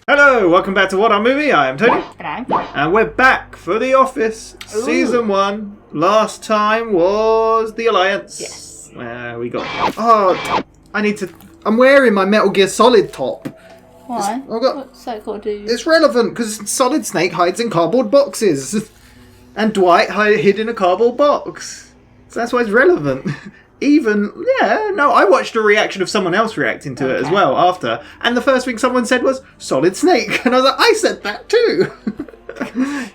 Hello, welcome back to WhatAreMovie. I am Tony. Hello. And we're back for The Office, Season 1. Last time was The Alliance. Yes. Where we got... Oh, I'm wearing my Metal Gear Solid top. Why? What's that got to do? It's relevant, because Solid Snake hides in cardboard boxes. And Dwight hid in a cardboard box. So that's why it's relevant. I watched a reaction of someone else reacting to it as well after, and the first thing someone said was Solid Snake, and I was like, I said that too.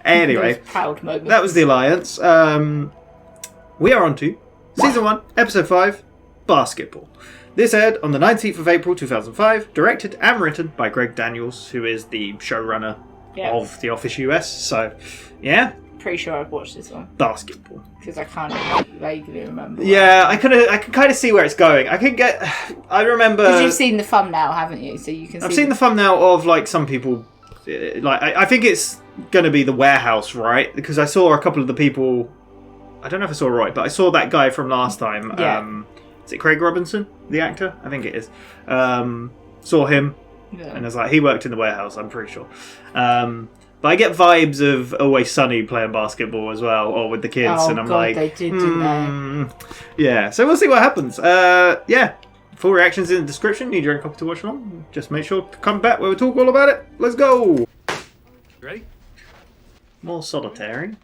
Anyway, proud moment. That was The Alliance. We are on to Season 1, Episode 5, Basketball. This aired on the 19th of April 2005, directed and written by Greg Daniels, who is the showrunner of The Office US. So, yeah. Pretty sure I've watched this one. Basketball. Because I kind of vaguely remember. Yeah, I can kind of see where it's going. I remember... Because you've seen the thumbnail, haven't you? So you can. I've seen the thumbnail of, like, some people... Like, I think it's going to be the warehouse, right? Because I saw a couple of the people... I don't know if I saw Roy, but I saw that guy from last time. Yeah. Is it Craig Robinson, the actor? I think it is. Saw him, and I was like, he worked in the warehouse, I'm pretty sure. But I get vibes of Always Sunny playing basketball as well, or with the kids, and I'm like... they did, didn't they? Yeah, so we'll see what happens. Full reactions in the description. Need your own copy to watch along. Just make sure to come back where we talk all about it. Let's go! Ready? More solitary.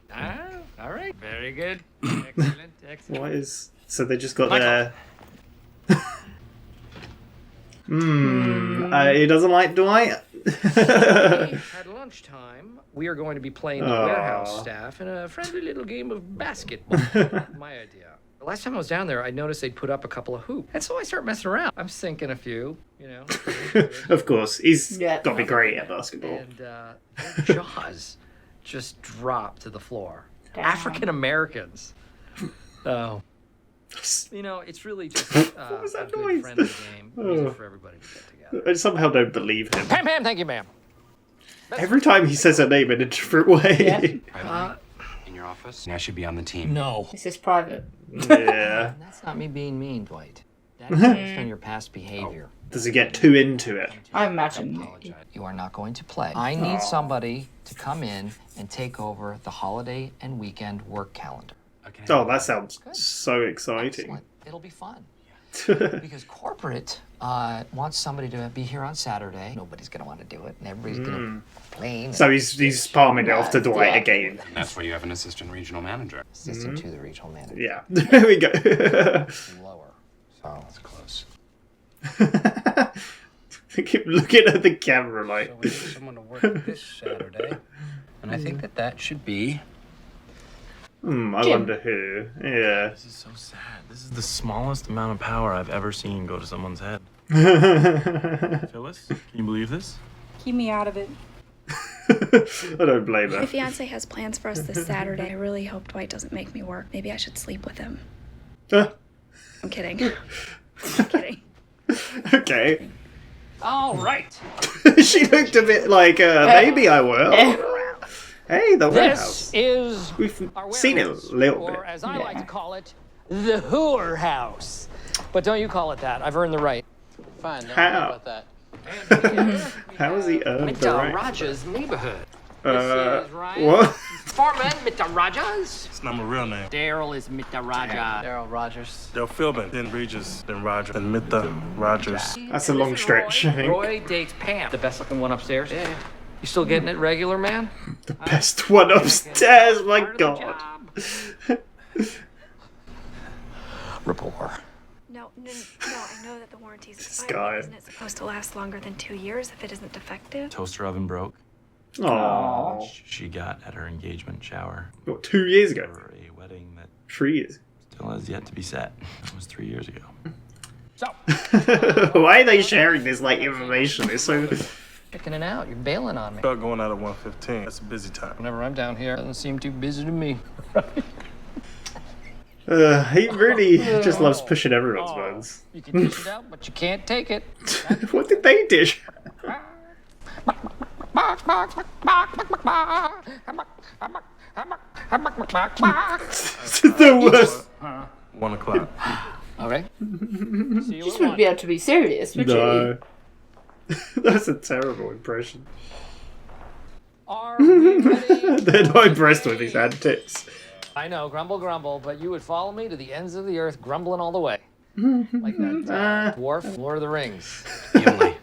All right. Very good. Excellent. What is... So they just got their... He doesn't like Dwight? At lunchtime, we are going to be playing the warehouse staff in a friendly little game of basketball. My idea. The last time I was down there, I noticed they'd put up a couple of hoops. And so I started messing around. I'm sinking a few, you know. Of course. He's got to be great at basketball. And their jaws just dropped to the floor. African Americans. Oh. You know, it's really just what was that a good noise? friendly game. Easy for everybody to get together. I somehow don't believe him. Ma'am, thank you, ma'am. Every time he says a name in a different way. In your office? I should be on the team. No. This is private. Yeah. That's not me being mean, Dwight. That's based on your past behavior. Does he get too into it? I imagine. You are not going to play. I need somebody to come in and take over the holiday and weekend work calendar. Okay. Oh, that sounds so exciting. Excellent. It'll be fun. Because corporate wants somebody to be here on Saturday. Nobody's going to want to do it, and everybody's going to complain. So he's palming it off to Dwight again. And that's why you have an assistant regional manager. Assistant to the regional manager. Yeah, there we go. Lower. So That's close. I keep looking at the camera like... So we need someone to work this Saturday. And I think that should be... I wonder who. Yeah. This is so sad. This is the smallest amount of power I've ever seen go to someone's head. Phyllis, can you believe this? Keep me out of it. I don't blame her. My fiance has plans for us this Saturday. I really hope Dwight doesn't make me work. Maybe I should sleep with him. I'm kidding. I'm kidding. Okay. All right. She looked a bit like, maybe I will. Hey, the warehouse. This is We've our seen it a warehouse, little or bit. as I like to call it, the Whorehouse. House. But don't you call it that. I've earned the right. Fine, don't How? worry about that. How has he earned the Mr. right? Rogers' neighborhood. This is Ryan. What? Foreman, Mr. Rogers. It's not my real name. Daryl is Mr. Rogers. Daryl Rogers. Dale Philbin, then Regis, then Roger, then Mitha, Rogers. That's a long stretch, I think. Roy dates Pam. The best looking one upstairs. Yeah. You still getting it regular, man? The best one upstairs, my god. Rapport. No, I know that the warranty's guy. expired. Isn't it supposed to last longer than 2 years if it isn't defective? Toaster oven broke. Aww. She got at her engagement shower What, 2 years ago? for a wedding that 3 years. still has yet to be set. It was 3 years ago. So, Why are they sharing this, like, information? It's so... checking it out. You're bailing on me. Start going out at 1:15. That's a busy time. Whenever I'm down here, it doesn't seem too busy to me. He really just loves pushing everyone's buttons. You can dish it out, but you can't take it. What did they dish? The worst. 1 o'clock. Okay. See you Just at wouldn't be one. able to be serious, would No. you? That's a terrible impression. Are we ready? They're not impressed with his antics. I know, grumble, grumble, but you would follow me to the ends of the earth, grumbling all the way. Like that dwarf, Lord of the Rings. Gimli.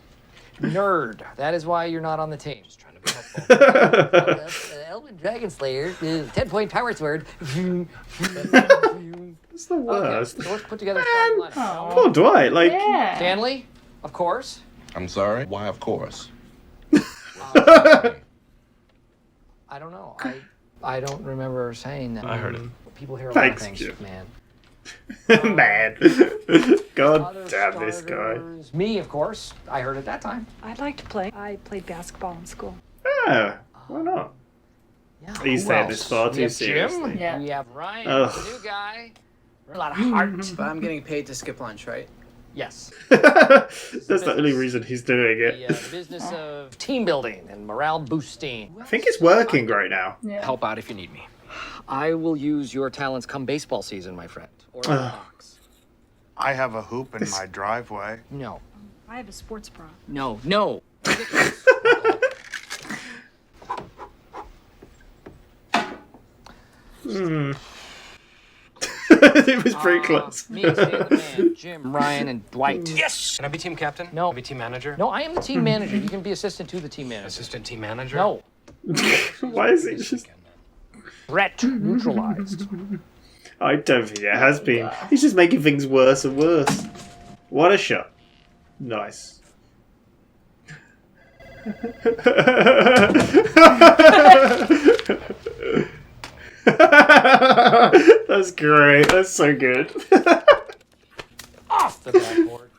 Nerd. That is why you're not on the team. Just trying to be helpful. Elven Dragon Slayer, 10-point power sword. It's the worst. Okay, so let's put together a starting lineup. Poor Dwight, like... Yeah. Stanley, of course. I'm sorry? Why, of course? I don't know. I don't remember saying that. I heard it. People hear a Thanks, lot of Jim. things, man. Man. God Other damn this guy. starters, me, of course. I heard it that time. I'd like to play. I played basketball in school. Yeah, why not? Yeah. He's who saying else? this far We too have Jim. seriously. Yeah. We have Ryan, Ugh. the new guy. A lot of heart. But I'm getting paid to skip lunch, right? Yes. That's the only reason he's doing The it. business of team building and morale boosting. I think it's working right now. Yeah. Help out if you need me. I will use your talents come baseball season, my friend. Or the box. I have a hoop in my driveway. No. I have a sports bra. No. No. It was pretty close. Me and Stan the man, Jim, Ryan, and Dwight. Yes! Can I be team captain? No. Can I be team manager? No, I am the team manager. You can be assistant to the team manager. Assistant team manager? No. Why is it just... Threat neutralized. I don't think it has been. He's just making things worse and worse. What a shot. Nice. That's great. That's so good. Off the backboard.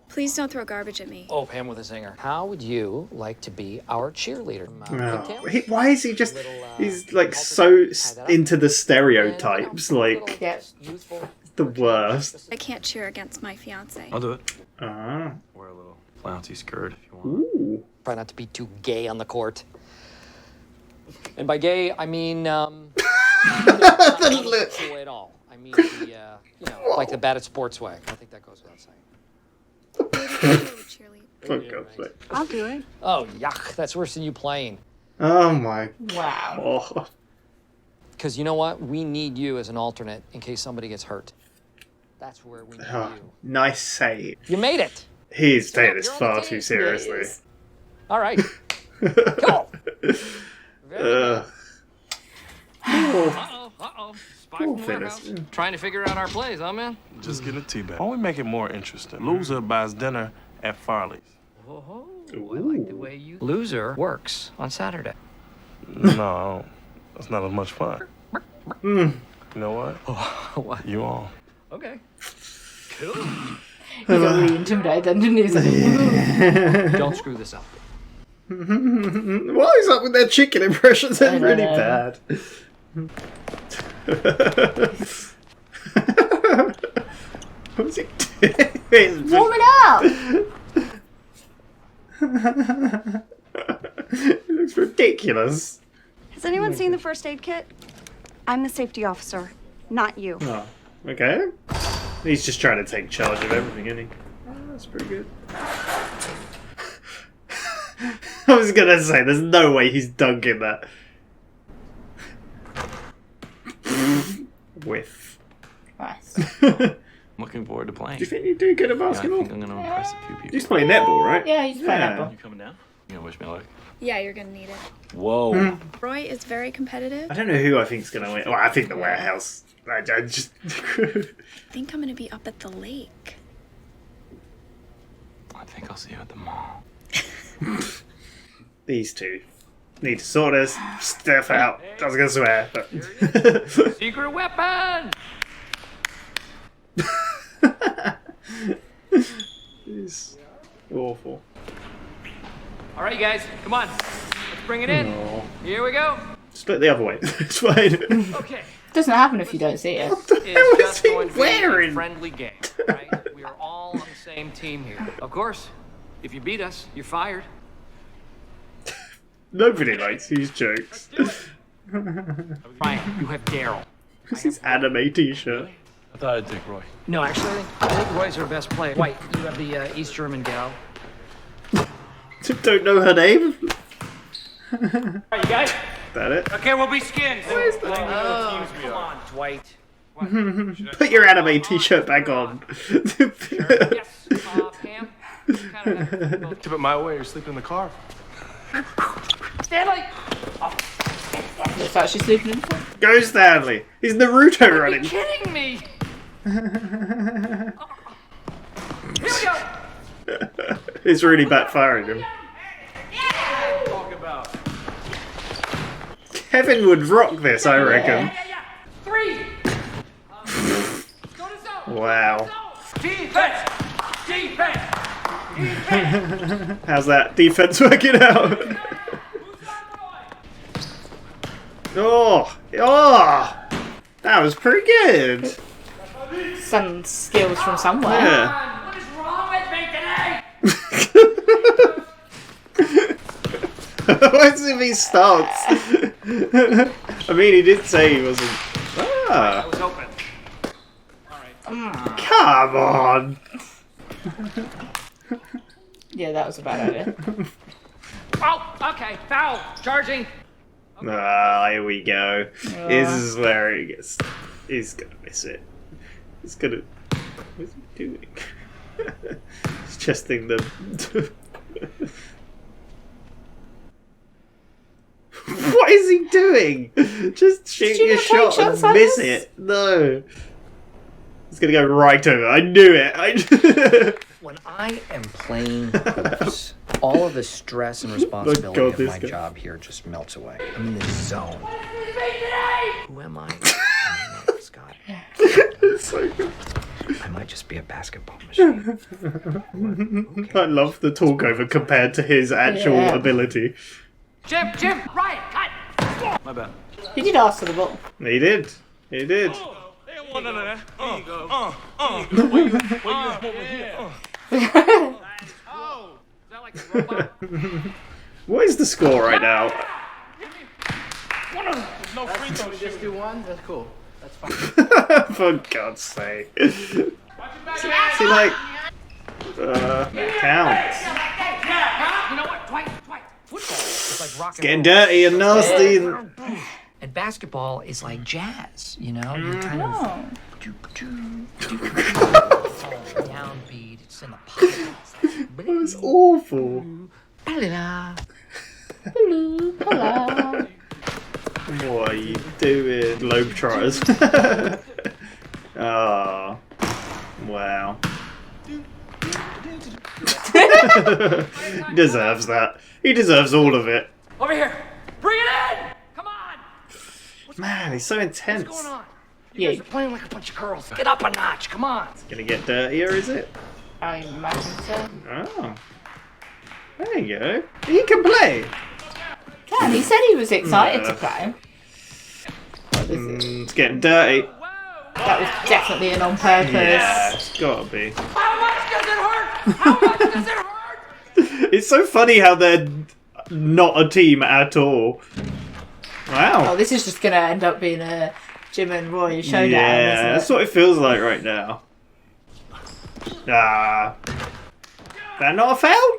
Please don't throw garbage at me. Oh, Pam with a zinger. How would you like to be our cheerleader? Oh, why is he just... He's like so into the stereotypes. Like, Yes. the worst. I can't cheer against my fiance. I'll do it. Ah. Wear a little flouncy skirt if you want. Ooh. Try not to be too gay on the court. And by gay, I mean, not sexual at all. I mean, like the bad at sports way. I think that goes without saying. For God's sake. I'll do it. Oh, yuck. That's worse than you playing. Oh my Wow. god. Because you know what? We need you as an alternate in case somebody gets hurt. That's where we need Oh, you. nice save. You made it. He's taking this You're on the far team. too seriously. All right. Go. Ugh. Uh-oh. Spy Poor from the Phyllis. warehouse. Trying to figure out our plays, huh, man? Just get a tea bag. Why don't we make it more interesting? Loser buys dinner at Farley's. Oh, Ooh. I like the way you... Loser works on Saturday. No, I don't. That's not as much fun. You know what? What? You on. Okay. He got really intimidated, didn't he? He's like, Don't screw this up. What is up with their chicken impressions? They're don't really know. bad. What's he doing? warm it up! It looks ridiculous. Has anyone seen the first aid kit? I'm the safety officer, not you. Oh, okay. He's just trying to take charge of everything, isn't he? Oh, that's pretty good. I was gonna say, there's no way he's dunking that. With. Nice. Looking forward to playing. Do you think you do good at Yeah, I basketball? think I'm gonna impress a few You people. used to play netball, right? Yeah, he's playing Yeah. netball. You coming down? You gonna wish me luck? Yeah, you're gonna need it. Whoa. Roy is very competitive. I don't know who I think's gonna win. Well, I think the warehouse. I just. I think I'm gonna be up at the lake. I think I'll see you at the mall. These two need to sort this stuff out. I was gonna swear, but. Secret weapon! It's awful. All right, you guys, come on. Let's bring it in. Oh. Here we go. Split the other way. It's fine. Okay. Doesn't happen if you don't see it. What the It's hell is just he going to be wearing? a friendly game, right? We are all on the same team here. Of course, if you beat us, you're fired. Nobody likes these jokes. Ryan, you have Daryl. What's his anime t-shirt? I thought I'd take Roy. No, actually, I think Roy's our best player. White, you have the East German gal. Don't know her name? Alright, you guys? That it? Okay, we'll be skins. Oh, Come on, Dwight. Put your anime t-shirt back on. Yes, Pam. Tip it my way, you're sleeping in the car. Stanley! It's actually sleeping in the car. Go Stanley! He's Naruto Are you running! kidding me? Here we go! It's really backfiring him. Kevin would rock this, I reckon. Three! Go to zone! Wow. Defense! Defense! Defense! How's that defense working out? Oh! Oh! That was pretty good. Some skills from somewhere. Yeah. What is wrong with me today? Why does it be starts? I mean, he did say he wasn't. Ah! I was open. Come on! Yeah, that was a bad idea. Oh, okay. Foul. Charging. Ah, here we go. This is where he gets. He's gonna miss it. He's gonna. What's he doing? He's chesting them. What is he doing? Just shoot you your not take shot shots and like miss this? it. No. It's gonna go right over. I knew it. When I am playing hoops, all of the stress and responsibility God, of this my guy. job here just melts away. I'm in the zone. Who am I? I'm Scott. It's so good. I might just be a basketball machine. I love the talk over compared to his actual Yeah. ability. Jim, Ryan, cut! My bad. He did ask for the ball. He did. He did. They don't want none of that. There you go. Oh, is that like a robot? What is the score right now? There's no free throw Just shooting. do one? That's cool. That's fine. For God's sake. See, like, counts. You know what? Dwight. Football is like rock and Getting roll. dirty and nasty. And basketball is like jazz, you know? You kind of Oh. downbeat. It's in a pocket. That was awful. Hello. What are you doing, Globetrotters? Oh. Wow. He deserves that. He deserves all of it. Over here. Bring it in! Come on! Man, he's so intense. What's going on? Yeah, You're playing like a bunch of girls. Get up a notch. Come on. Gonna get dirtier, is it? I imagine so. Oh. There you go. He can play. Yeah, he said he was excited to No. play. It's getting dirty. That was definitely an on purpose. Yeah, it's gotta be. How much does it hurt? How much does it hurt? It's so funny how they're not a team at all. Oh, Wow. this is just gonna end up being a Jim and Roy showdown, Yeah, that's isn't it? what it feels like right now. Ah. That not a foul?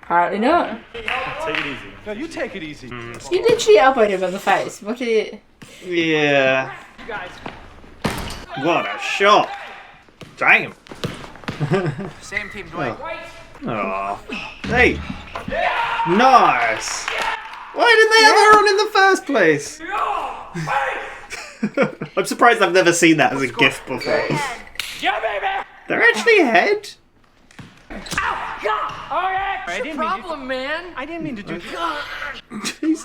Apparently not. Take it easy. No, you take it easy. You literally elbowed him in the face. What did you... Yeah. You guys. What a shot. Damn. Same team, Dwight. Oh. Hey. Nice. Why didn't they have her on in the first place? I'm surprised I've never seen that as a GIF before. Yeah, baby! They're actually ahead. What's the problem, man? I didn't mean to do that. He's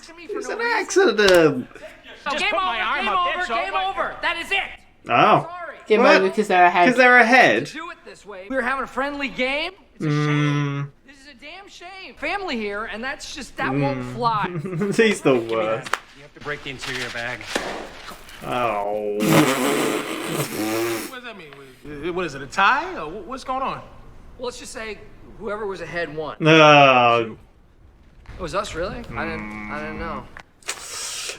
an accident. Game put my arm up there, so game over. That is it. Oh. Sorry. Game What? over because they're ahead. Because they're ahead. Do it this way. We were having a friendly game. It's a shame. This is a damn shame. Family here, and that's just, that won't fly. He's the worst. You have to break the interior bag. Oh. What does that mean? What is it, a tie? Or what's going on? Well, let's just say whoever was ahead won. No. It was us, really? I didn't know.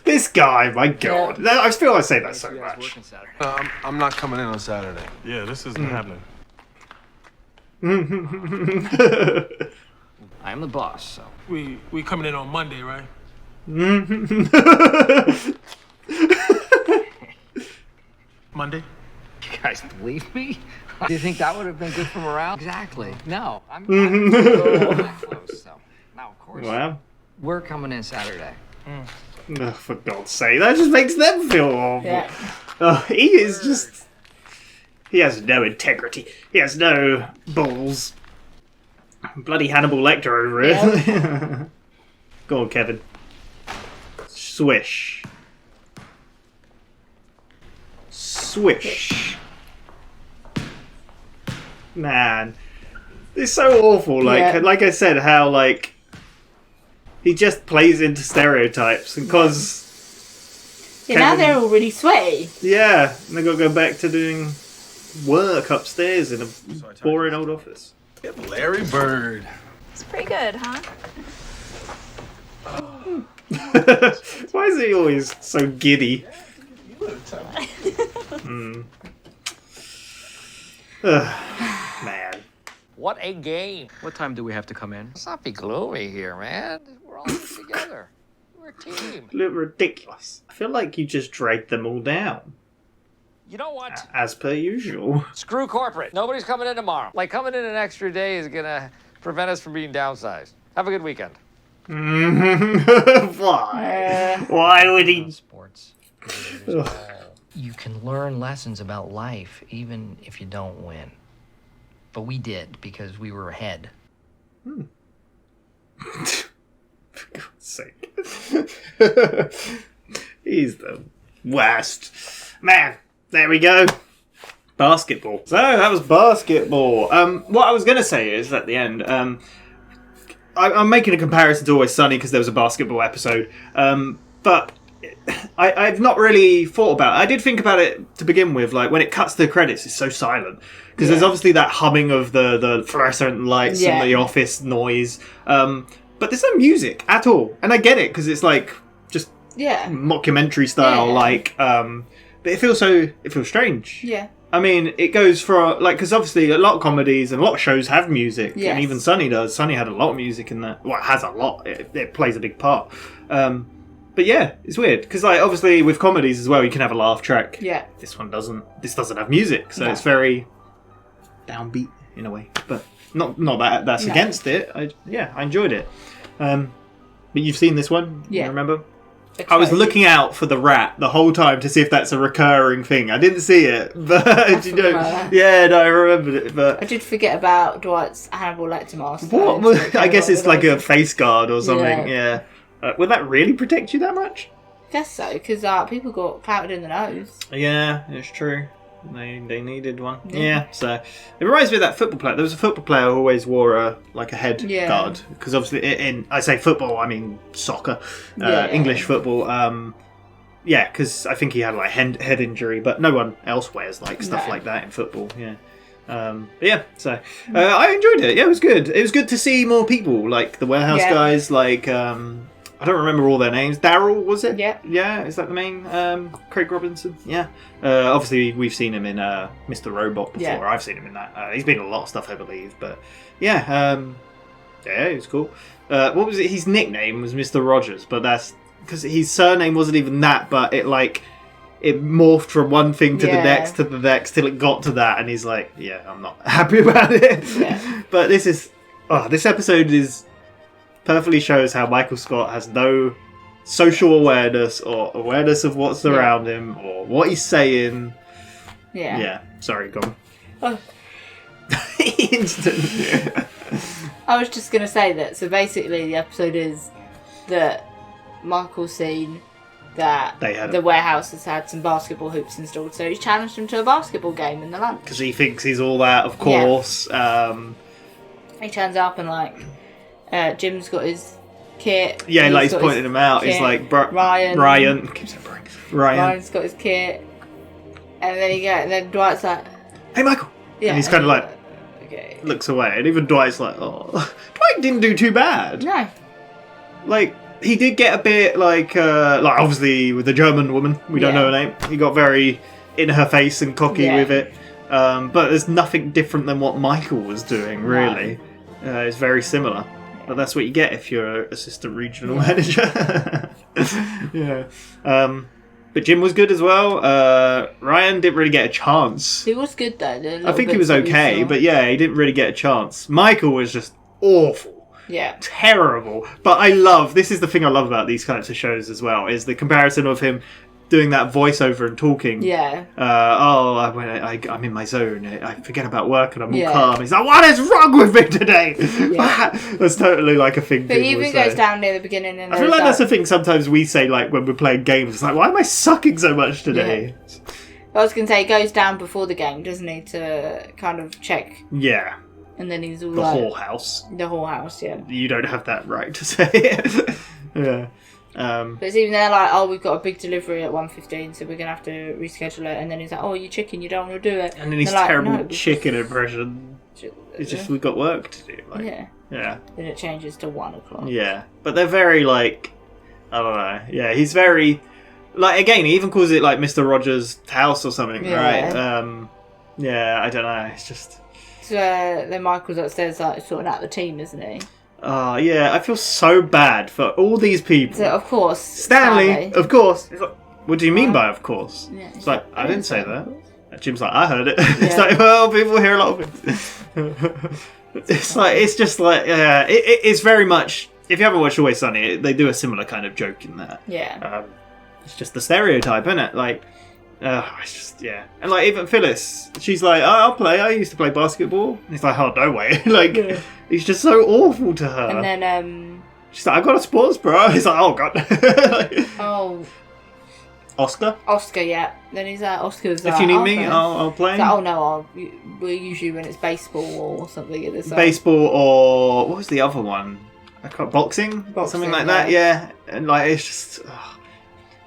This guy, my God. I feel I say that so You guys much. working Saturday. I'm not coming in on Saturday. Yeah, this isn't happening. I I'm the boss, so. We coming in on Monday, right? Monday? You guys believe me? Do you think that would have been good for morale? Exactly. No, I'm not that close, so. Now, of course, Wow. we're coming in Saturday. Oh, for God's sake, that just makes them feel awful. Yeah. Oh, he is just... He has no integrity. He has no balls. Bloody Hannibal Lecter over it. Yeah. Go on, Kevin. Swish. Swish. Man. It's so awful. Like I said, how, like... He just plays into stereotypes, and because... Yeah, now they're all really sweaty. Yeah, and they've got to go back to doing work upstairs in a boring old office. Larry Bird. It's pretty good, huh? Why is he always so giddy? Man. What a game. What time do we have to come in? Let's not be gloomy here, man. We're all in it together. We're a team. Look ridiculous. I feel like you just dragged them all down. You know what? As per usual. Screw corporate. Nobody's coming in tomorrow. Like, coming in an extra day is gonna prevent us from being downsized. Have a good weekend. Why? Why would he? Sports. You can learn lessons about life even if you don't win. But we did because we were ahead. For God's sake. He's the worst. Man, there we go. Basketball. So, that was basketball. What I was going to say is, at the end, I'm making a comparison to Always Sunny because there was a basketball episode. But I've not really thought about it. I did think about it to begin with. Like, when it cuts to the credits, it's so silent. Because there's obviously that humming of the fluorescent lights and the office noise. But there's no music at all. And I get it, because it's like, just mockumentary style. Like, but it feels strange. Yeah. I mean, it goes for, like, because obviously a lot of comedies and a lot of shows have music. And even Sunny does. Sunny had a lot of music in that. Well, it has a lot. It plays a big part. But yeah, it's weird. Because, like, obviously with comedies as well, you can have a laugh track. Yeah. This one doesn't. This doesn't have music. So it's very downbeat in a way. But not that that's against it. I enjoyed it. But you've seen this one? Yeah. You remember? I was looking out for the rat the whole time to see if that's a recurring thing. I didn't see it, but I remembered it. But I did forget about Dwight's Hannibal Lecter mask. What? I guess it's like a face guard or something. Yeah. Would that really protect you that much? I guess so, because people got clouted in the nose. Yeah, it's true. They needed one. Yeah, so it reminds me of that football player. There was a football player who always wore a head guard, because obviously I say football, I mean soccer, English football. Because I think he had like head injury, but no one else wears like stuff like that in football. Yeah. So I enjoyed it. Yeah, it was good. It was good to see more people, like the warehouse guys, like I don't remember all their names. Daryl, was it? Yeah. Yeah, is that the main? Craig Robinson? Yeah. Obviously, we've seen him in Mr. Robot before. Yeah. I've seen him in that. He's been in a lot of stuff, I believe. But yeah, it was cool. What was it? His nickname was Mr. Rogers, but that's because his surname wasn't even that, but it morphed from one thing to the next till it got to that, and he's like, yeah, I'm not happy about it. Yeah. But this episode is perfectly shows how Michael Scott has no social awareness or awareness of what's around him or what he's saying. Yeah. Yeah. Sorry, go on. Oh. Instant. I was just going to say that, so basically the episode is that Michael's seen that the warehouse has had some basketball hoops installed, so he's challenged him to a basketball game in the lunch. Because he thinks he's all that, of course. Yeah. He turns up and Jim's got his kit. Yeah, he's pointing him out. He's like, Ryan. Keep saying Brian. Ryan's got his kit. And then Dwight's like, hey, Michael. Yeah. And he's kind of like, okay. Looks away. And even Dwight's like, oh. Dwight didn't do too bad. No. Like, he did get a bit obviously with the German woman, we don't know her name. He got very in her face and cocky with it. But there's nothing different than what Michael was doing, really. It's very similar. But that's what you get if you're an assistant regional manager. Yeah. But Jim was good as well. Ryan didn't really get a chance. He was good though. I think he was okay, but yeah, he didn't really get a chance. Michael was just awful. Yeah. Terrible. But I love, this is the thing I love about these kinds of shows as well, is the comparison of him doing that voiceover and talking. Yeah. I'm in my zone. I forget about work and I'm all calm. He's like, what is wrong with me today? Yeah. That's totally like a thing. But he even goes down near the beginning. And I feel like that's the thing sometimes we say, like when we're playing games. It's like, why am I sucking so much today? Yeah. I was going to say, he goes down before the game, doesn't he, to kind of check. Yeah. And then he's all the whole house. The whole house, yeah. You don't have that right to say it. Yeah. But it's even there like, oh, we've got a big delivery at 1:15, so we're going to have to reschedule it. And then he's like, oh, you're chicken, you don't want to do it. And then he's terrible chicken impression. It's just, we've got work to do. Like, yeah. Then it changes to 1 o'clock. Yeah. But they're very, like, I don't know. Yeah, he's very, like, again, he even calls it, like, Mr. Rogers' house or something, right? Yeah, I don't know. It's just... So then Michael's upstairs, like, sorting out the team, isn't he? Yeah, I feel so bad for all these people. So, of course. Stanley, of course. It's like, what do you mean by of course? Yeah, it's like, I didn't say that. Jim's like, I heard it. Yeah. It's like, well, people hear a lot of things. It's just like, it's very much, if you haven't watched Always Sunny, they do a similar kind of joke in that. Yeah. It's just the stereotype, isn't it? Like, it's just, yeah. And like, even Phyllis, she's like, oh, I'll play. I used to play basketball. And he's like, oh, no way. Like, he's just so awful to her. And then, she's like, I got a sports bra. He's like, oh, God. Like, Oscar, yeah. Then he's like, Oscar's if like, you need me, I'll play. He's like, oh, no, we're usually when it's baseball or something. Baseball or, what was the other one? Boxing? Something like that, yeah. And like, it's just...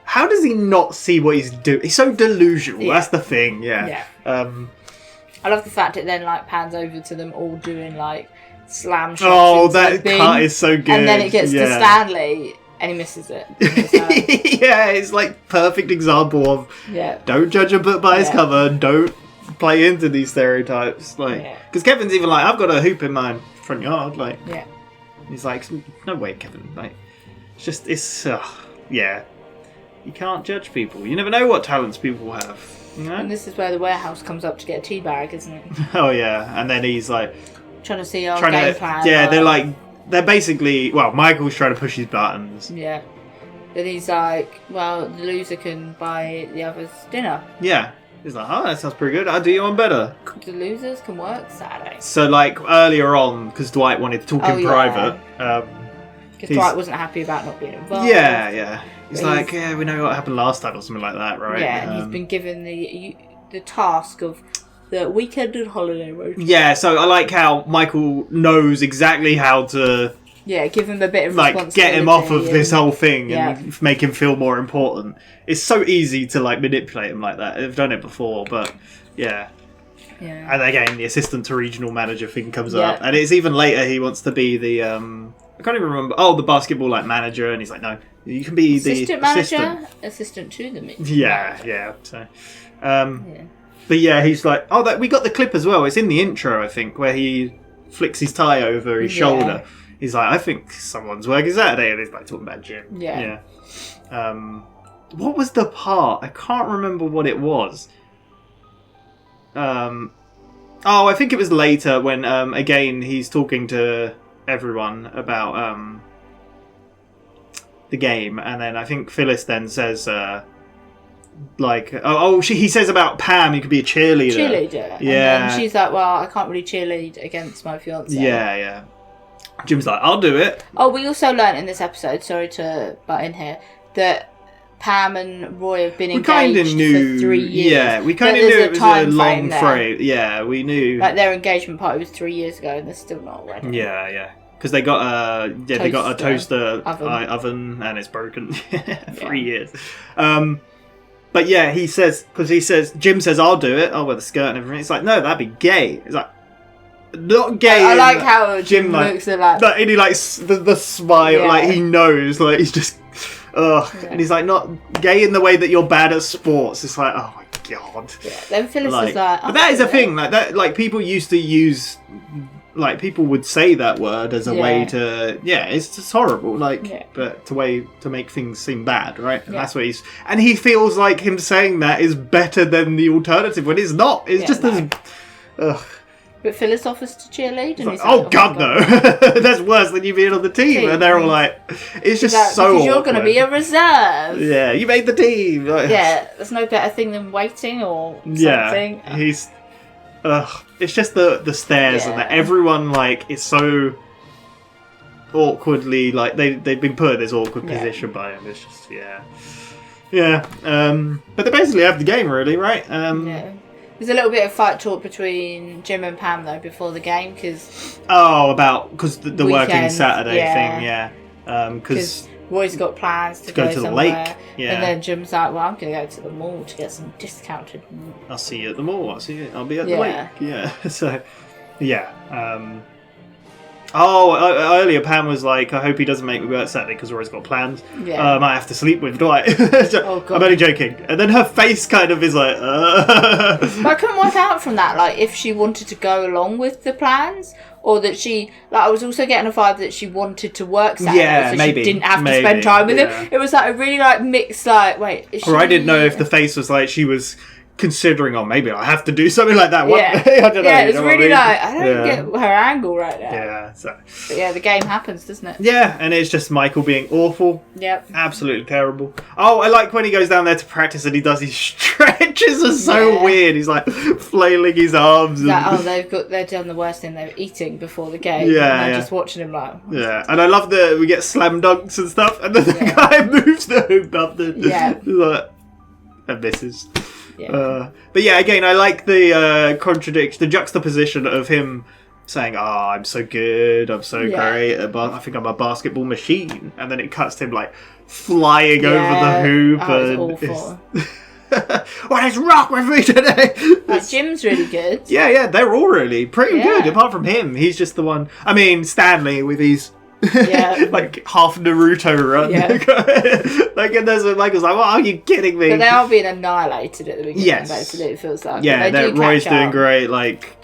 How does he not see what he's doing? He's so delusional. Yeah. That's the thing. Yeah. I love the fact it then like pans over to them all doing like slam shots. Oh, that cut is so good. And then it gets to Stanley and he misses it. Yeah, it's like perfect example of don't judge a book by its cover. Don't play into these stereotypes. Like, because Kevin's even like, I've got a hoop in my front yard. Like, he's like, no way, Kevin. Like, it's just You can't judge people. You never know what talents people have. You know? And this is where the warehouse comes up to get a tea bag, isn't it? Oh yeah, and then he's like trying to see our game plan. Yeah, they're basically, well, Michael's trying to push his buttons. Yeah. Then he's like, well, the loser can buy the other's dinner. Yeah. He's like, oh, that sounds pretty good. I'll do you one better. The losers can work Saturday. So like earlier on, because Dwight wanted to talk in private. Because Dwight wasn't happy about not being involved. Yeah. He's like, yeah, we know what happened last time or something like that, right? Yeah, and he's been given the task of the weekend and holiday road. Yeah, so I like how Michael knows exactly how to... Yeah, give him a bit of responsibility. Get him off of this whole thing and make him feel more important. It's so easy to like manipulate him like that. I've done it before, but yeah. Yeah. And again, the assistant to regional manager thing comes up. And it's even later he wants to be the... I can't even remember. Oh, the basketball like manager, and he's like, no, you can be assistant the manager, assistant to the manager. Yeah. So, but yeah, he's like, oh, we got the clip as well. It's in the intro, I think, where he flicks his tie over his shoulder. He's like, I think someone's working Saturday, and he's like talking about Jim. Yeah. What was the part? I can't remember what it was. I think it was later when again he's talking to everyone about the game, and then I think Phyllis then says he says about Pam, you could be a cheerleader. Yeah. And then she's like, well, I can't really cheerlead against my fiance. Yeah. Jim's like, I'll do it. Oh, we also learnt in this episode, sorry to butt in here, that Pam and Roy have been engaged for 3 years. Yeah, we kind of knew it was a long frame. Yeah, we knew. Like their engagement party was 3 years ago, and they're still not wedding. Yeah. Because they got a toaster oven, and it's broken. 3 years. But yeah, Jim says, I'll do it. I'll wear the skirt and everything. It's like, no, that'd be gay. It's like, not gay. I like how Jim looks at that. And he likes the smile, like he knows, like he's just, and he's like, not gay in the way that you're bad at sports. It's like, oh my god. Yeah. Then Phyllis is like, but that is a thing, like that. Like people used to use like people would say that word as a way to it's just horrible, but to make things seem bad, right? And that's what he feels like him saying that is better than the alternative when it's not. It's just as But Phyllis offers to cheerlead, and he's like, God, no, that's worse than you being on the team. And they're all like, it's just like, so because you're awkward. going to be a reserve. Yeah, you made the team. Yeah, there's no better thing than waiting or something. He's. It's just the stares and that everyone like is so awkwardly like they've been put in this awkward position by him. It's just but they basically have the game really, right? There's a little bit of fight talk between Jim and Pam though before the game because the working Saturday thing, because Roy's got plans to go to the somewhere, lake, and then Jim's like, "Well, I'm going to go to the mall to get some discounted." I'll see you at the mall. I'll be at the lake. Yeah. So, earlier Pam was like, "I hope he doesn't make me work Saturday because Roy's got plans. I might have to sleep with Dwight." I'm only joking. And then her face kind of is like, But I couldn't work out from that, like, if she wanted to go along with the plans, or that she, like, I was also getting a vibe that she wanted to work Saturday, so maybe, she didn't have to spend time with him. It was like a really like mixed, like, wait, is she... Or I didn't know if the face was like she was considering, maybe I have to do something like that one day. I don't know. Yeah, it's really like, I don't get her angle right now. Yeah, so. But the game happens, doesn't it? Yeah, and it's just Michael being awful. Yep. Absolutely terrible. Oh, I like when he goes down there to practice and he does his stretches are so weird. He's like flailing his arms. They've done the worst thing. They're eating before the game. Yeah, and they're just watching him like. Yeah, and I love we get slam dunks and stuff, and then the guy moves the hoop up and misses. Yeah. But again, I like the contradiction, the juxtaposition of him saying, I'm so good, I'm so great, I think I'm a basketball machine, and then it cuts to him like flying over the hoop. Awful. What is wrong with me today? Jim's really good. Yeah, they're all really pretty good, apart from him. He's just the one. I mean, Stanley with his like half Naruto run. And there's Michael's like, "What are you kidding me?" But they are being annihilated at the beginning. Yes, basically, it feels like. Yeah, Roy's doing great. Like,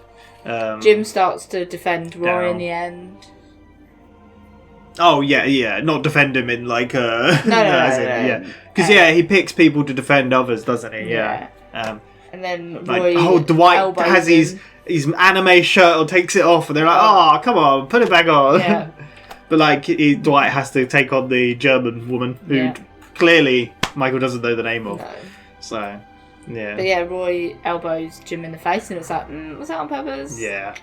Jim starts to defend Roy in the end. Oh yeah, not defend him in like no, because he picks people to defend others, doesn't he? Yeah. And then Roy Dwight has his anime shirt or takes it off, and they're like, "Oh, come on, put it back on." Yeah. But like Dwight has to take on the German woman who clearly Michael doesn't know the name of. No. So, yeah. But Roy elbows Jim in the face, and it's like, was that on purpose? Yeah.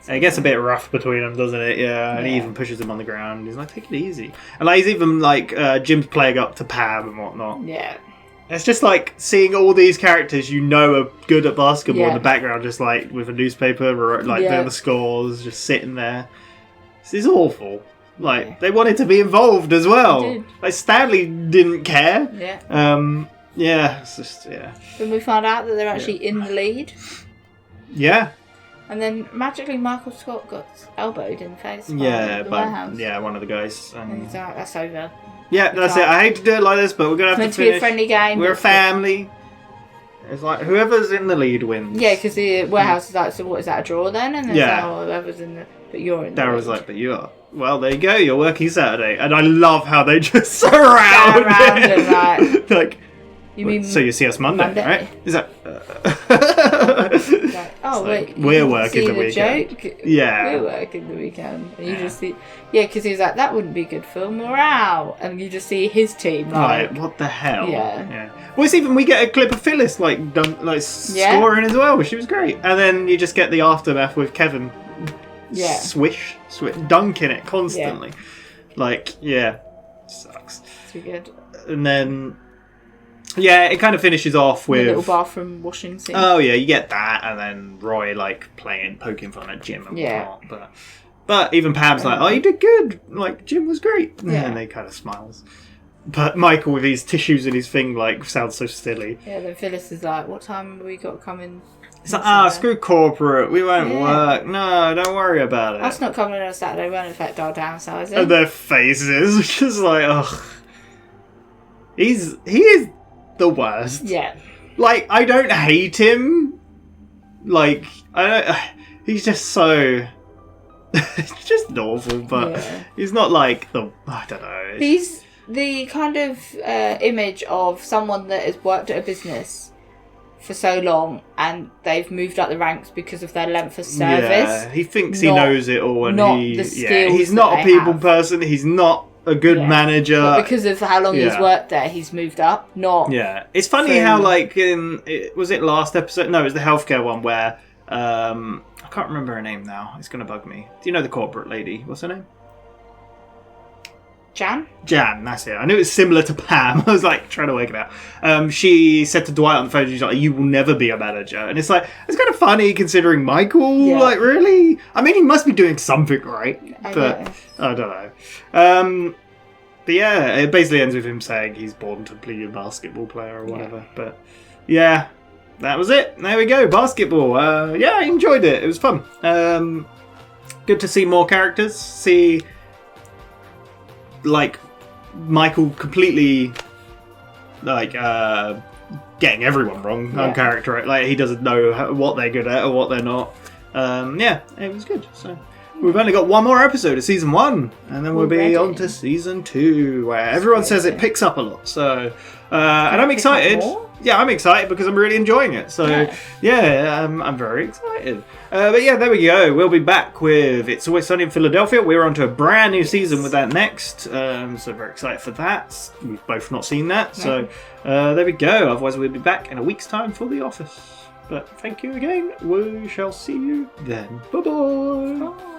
It gets a bit rough between them, doesn't it? Yeah. And he even pushes him on the ground. He's like, "Take it easy." And like he's even like Jim's playing up to Pam and whatnot. Yeah. It's just like seeing all these characters you know are good at basketball in the background, just like with a newspaper, like doing the scores, just sitting there. This is awful. Like they wanted to be involved as well. Like Stanley didn't care. Yeah. It's just Then we find out that they're actually in the lead. Yeah. And then magically Michael Scott got elbowed in the face. By the warehouse. Yeah, one of the guys. And he's like, "That's over." Yeah, that's it. I hate to do it like this, but we're gonna have to finish. Be a friendly game. We're a family. It's like whoever's in the lead wins. Yeah, because the warehouse is like, "So what is that, a draw then?" And then whoever's in the, but you're in. Daryl's like, "But you are." Well, there you go. You're working Saturday, and I love how they just surround him. Like, you mean? So you see us Monday, right? Is that? Wait, we're working the weekend. Joke? Yeah, we're working the weekend, and you just see, because he was like, "That wouldn't be good for morale," and you just see his team like, what the hell? Yeah. Well, it's even we get a clip of Phyllis scoring as well. She was great, and then you just get the aftermath with Kevin. Swish, dunking it constantly. Sucks. It's pretty good. And then, it kind of finishes off with the little bathroom washing scene. Oh yeah, you get that, and then Roy poking fun at Jim and whatnot. But even Pam's like, "Oh, you did good. Like Jim was great," and they kind of smiles. But Michael with his tissues in his thing sounds so silly. Yeah, then Phyllis is like, "What time have we got to come in?" It's like, screw corporate, we won't work. No, don't worry about it. That's not coming on a Saturday, won't affect our downsizing. And their faces, just like, ugh. He is the worst. Yeah. Like, I don't hate him. Like, he's just so. It's just awful, but he's not like the. I don't know. He's the kind of image of someone that has worked at a business for so long and they've moved up the ranks because of their length of service. Yeah, he thinks he knows it all, and he's not a people person. He's not a good manager. But because of how long he's worked there, he's moved up. It's funny how like was it last episode? No, it was the healthcare one where I can't remember her name now. It's gonna bug me. Do you know the corporate lady? What's her name? Jan, that's it. I knew it was similar to Pam. I was like trying to work it out. She said to Dwight on the phone, she's like, "You will never be a manager." And it's like, it's kind of funny considering Michael. Like, really? I mean, he must be doing something right, but I don't know. But yeah, it basically ends with him saying he's born to be a basketball player or whatever. But yeah, that was it. There we go, basketball. I enjoyed it. It was fun. Good to see more characters. See. Like Michael completely like getting everyone wrong on character, like he doesn't know what they're good at or what they're not. It was good. So we've only got one more episode of season 1 and then we'll be on to season 2 where everyone says it picks up a lot, so and I'm excited. I'm excited because I'm really enjoying it, so I'm very excited. But yeah, there we go. We'll be back with It's Always Sunny in Philadelphia. We're on to a brand new season with that next, so very excited for that. We've both not seen that, so there we go. Otherwise we'll be back in a week's time for The Office. But thank you again. We shall see you then. Bye-bye. Bye.